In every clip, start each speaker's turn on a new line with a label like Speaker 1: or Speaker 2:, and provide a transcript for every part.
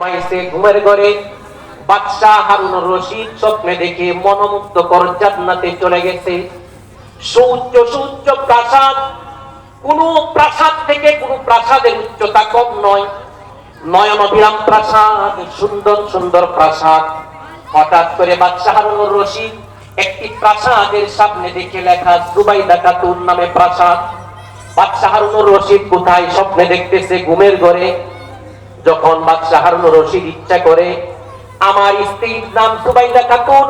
Speaker 1: পাইছে ঘুমের ঘরে বাদশাহ হারুনুর রশিদ স্বপ্নে দেখে মনোমুগ্ধকর জান্নাতে চলে গেছে। সুউচ্চ সুউচ্চ প্রাসাদ, কোন প্রাসাদ থেকে কোন প্রাসাদের উচ্চতা কম নয়, নয়নাভিরাম প্রাসাদ, সুন্দর সুন্দর প্রাসাদ। হঠাৎ করে বাদশাহ হারুনুর রশিদ একটি প্রাসাদের সামনে দেখে লেখা জুবাইদা খাতুন নামে প্রাসাদ। বাদশাহ হারুনুর রশিদ কোথায়? স্বপ্নে দেখতেছে ঘুমের ঘরে। যখন বাদশাহ হারুনুর রশিদ ইচ্ছা করে আমার স্ত্রীর নাম জুবাইদা খাতুন,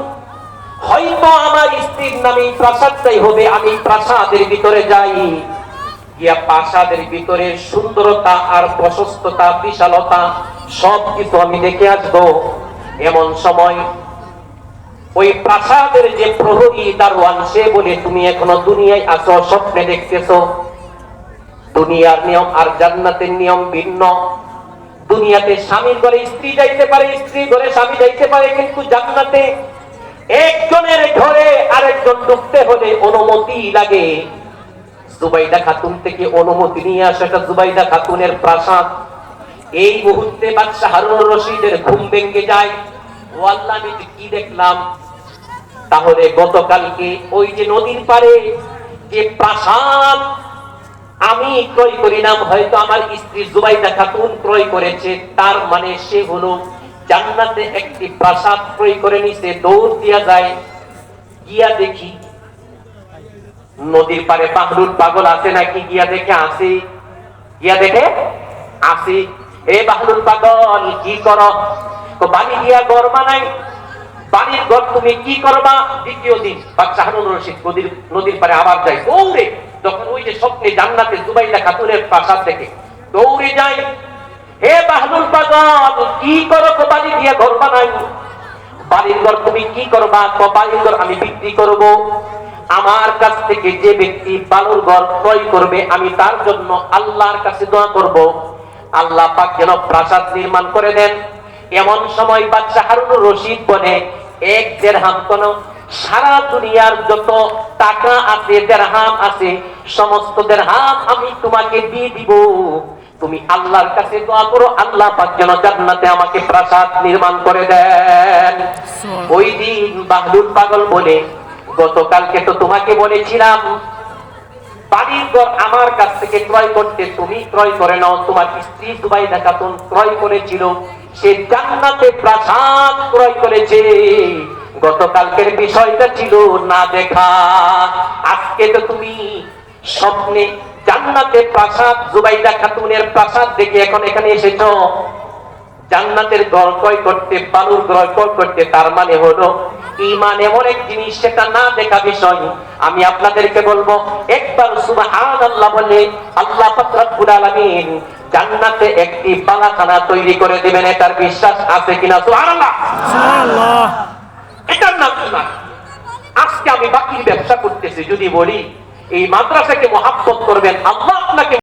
Speaker 1: হয়তো আমার স্ত্রীর নামে প্রাসাদটাই হবে, আমি প্রাসাদের ভিতরে যাই, গিয়া প্রাসাদের ভিতরে সুন্দরতা আর প্রশস্ততা বিশালতা সবকিছু আমি দেখে আসবো। এমন সময় ওই প্রাসাদের যে প্রহরী দারোয়ান সে বলে, তুমি এখনো দুনিয়ায় আছো, স্বপ্নে দেখতেছো। দুনিয়ার নিয়ম আর জান্নাতের নিয়ম ভিন্ন। দুনিয়াতে স্বামীর ঘরে স্ত্রী যাইতে পারে, স্ত্রী ঘরে স্বামী যাইতে পারে, কিন্তু জান্নাতে একজনের ঘরে আরেকজন ঢুকতে হলে অনুমতি লাগে। জুবাইদা খাতুন থেকে অনুমতি নিয়ে আসা জুবাইদা খাতুনের প্রাসাদ। এই মুহূর্তে বাদশাহ হারুনুর রশিদের ঘুম ভেঙে যায়। ও আল্লাহ, আমি কি দেখলাম? তাহলে গতকালকে ওই যে নদীর পারে যে প্রাসাদ আমি ক্রয় করিলাম, হয়তো আমার স্ত্রী জুবাইদা খাতুন ক্রয় করেছে, তার মানে সে হলো জান্নাতে একটি প্রাসাদ ক্রয় করে নিছে। দৌড় দিয়া যায়, গিয়া দেখি নদীর পারে বাহলুল পাগল আছে নাকি, গিয়া দেখে আসি, গিয়া দেখে আসি। এ বাহলুল পাগল কি করো? বাড়ি গিয়া ঘর বানাই। বাড়ির ঘর তুমি কি করবা? দ্বিতীয় দিন বাদশাহ হারুনুর রশিদ নদীর পারে আবার যায় দৌড়ে। তখন ওই যে স্বপ্নে জান্নাতে জুবাইদা খাতুনের প্রাসাদ দেখে দৌড়ে যায়। হে বাহলুল পাগল কি করো? বাড়ি গিয়া ঘর বানাই। বাড়ির ঘর তুমি কি করবা? বাড়ির ঘর আমি বিক্রি করব। আমার কাছ থেকে যে ব্যক্তি বালুর ঘর ক্রয় করবে, আমি তার জন্য আল্লাহর কাছে দোয়া করব, আল্লাহ পাক যেন প্রাসাদ নির্মাণ করে দেন। এমন সময় বাদশাহ হারুনুর রশিদ বলে, এক দিরহাম কোন সারা দুনিয়ার যত টাকা আছে, দিরহাম আছে, সমস্ত দিরহাম আমি তোমাকে দিয়ে দিব। তুমি আল্লাহর কাছে দোয়া করো, আল্লাহ পাক যেন জান্নাতে আমাকে প্রাসাদ নির্মাণ করে দেন। ওই দিন বাহলুল পাগল বলে, গতকালকে তো তোমাকে বলেছিলাম বাড়ির ঘর আমার কাছ থেকে ক্রয় করতে, তুমি ক্রয় করে নাও। তোমার স্ত্রী জুবাইদা খাতুন ক্রয় করেছিল, সে জান্নাতে প্রাসাদ ক্রয় করেছে। গতকালকের বিষয়টা ছিল না দেখা, আজকে তো তুমি স্বপ্নে জান্নাতে প্রাসাদ জুবাইদা খাতুনের প্রাসাদ দেখে এখন এখানে এসেছো জান্নাতের ঘর ক্রয় করতে, বালুর ঘর ক্রয় করতে। তার মানে হলো ঈমান এমন এক জিনিস, সেটা না দেখা বিষয়। আমি আপনাদেরকে বলবো, একবার সুবহানাল্লাহ বলে আল্লাহ পাক রব্বুল আলামিন জান্নাতে একটি বালাখানা তৈরি করে দিবেন। এটার বিশ্বাস আছে কিনা? সুবহানাল্লাহ, সুবহানাল্লাহ। এটার নাম ঈমান। আজকে আমি বাকির ব্যবসা করতেছি, যদি বলি এই মাদ্রাসাকে মহব্বত করবেন, আল্লাহ আপনাকে